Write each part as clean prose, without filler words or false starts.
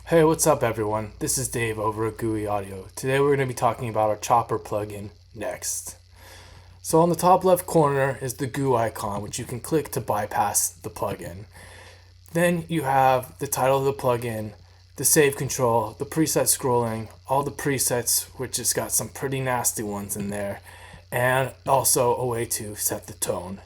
Hey, what's up everyone? This is Dave over at Gooey Audio. Today we're going to be talking about our chopper plugin next. So on the top left corner is the Goo icon, which you can click to bypass the plugin. Then you have the title of the plugin, the save control, the preset scrolling, all the presets, which has got some pretty nasty ones in there, and also a way to set the tone.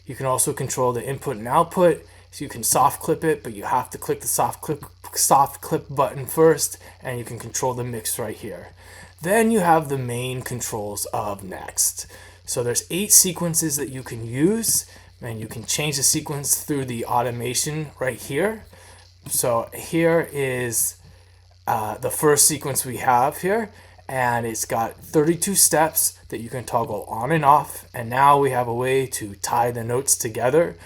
You can also control the input and output, so you can soft clip it, but you have to click the soft clip button first, and you can control the mix right here. Then you have the main controls of next. So there's 8 sequences that you can use, and you can change the sequence through the automation right here. So here is the first sequence we have here, and it's got 32 steps that you can toggle on and off, and now we have a way to tie the notes together,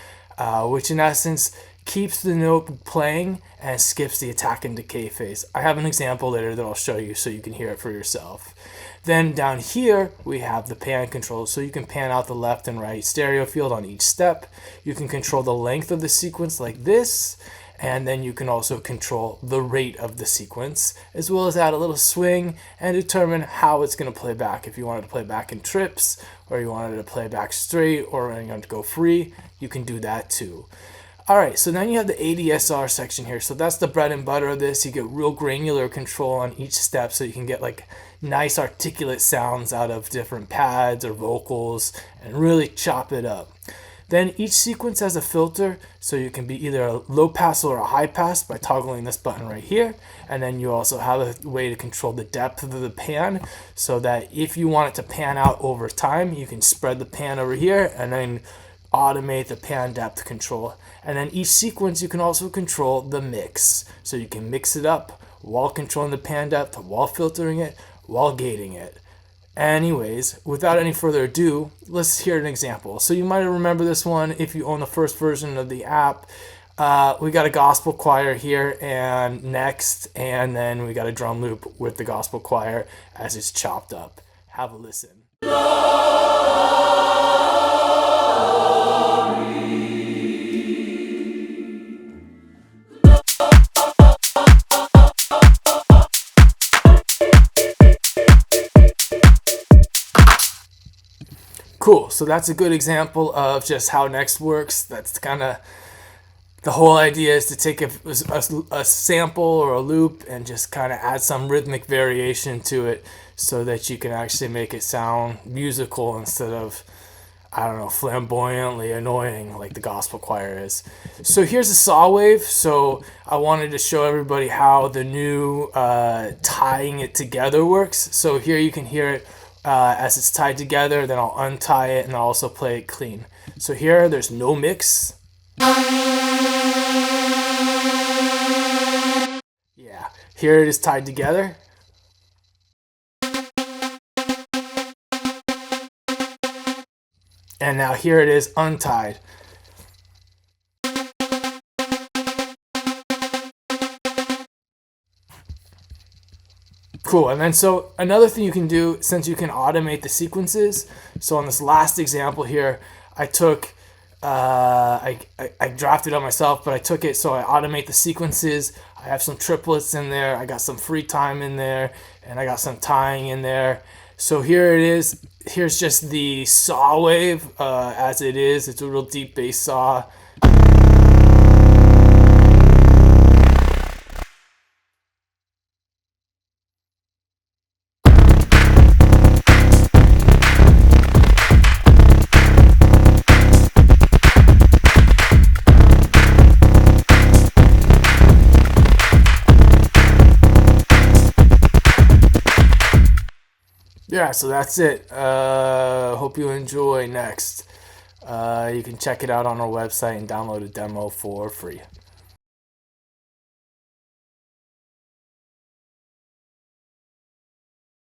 which in essence keeps the note playing and skips the attack and decay phase. I have an example later that I'll show you so you can hear it for yourself. Then down here we have the pan controls, so you can pan out the left and right stereo field on each step. You can control the length of the sequence like this, and then you can also control the rate of the sequence, as well as add a little swing and determine how it's going to play back. If you wanted to play back in trips, or you wanted to play back straight, or you want to go free, you can do that too. Alright, so then you have the ADSR section here. So that's the bread and butter of this. You get real granular control on each step, so you can get like nice articulate sounds out of different pads or vocals and really chop it up. Then each sequence has a filter, so you can be either a low pass or a high pass by toggling this button right here. And then you also have a way to control the depth of the pan, so that if you want it to pan out over time, you can spread the pan over here and then automate the pan depth control. And then each sequence you can also control the mix, so you can mix it up while controlling the pan depth, while filtering it, while gating it. Anyways, without any further ado, let's hear an example. So you might remember this one if you own the first version of the app. We got a gospel choir here and next, and then we got a drum loop with the gospel choir as it's chopped up. Have a listen. Cool, so that's a good example of just how Next works. That's kind of the whole idea, is to take a sample or a loop and just kind of add some rhythmic variation to it so that you can actually make it sound musical instead of, I don't know, flamboyantly annoying like the gospel choir is. So here's a saw wave. So I wanted to show everybody how the new tying it together works. So here you can hear it as it's tied together. Then I'll untie it and I'll also play it clean. So here there's no mix. Yeah, here it is tied together. And now here it is untied. Cool, and then so another thing you can do, since you can automate the sequences, so on this last example here, I took, I drafted it on myself, but I took it, so I automate the sequences. I have some triplets in there, I got some free time in there, and I got some tying in there. So here it is. Here's just the saw wave as it is. It's a real deep bass saw. Yeah, so that's it. Hope you enjoy Next. You can check it out on our website and download a demo for free.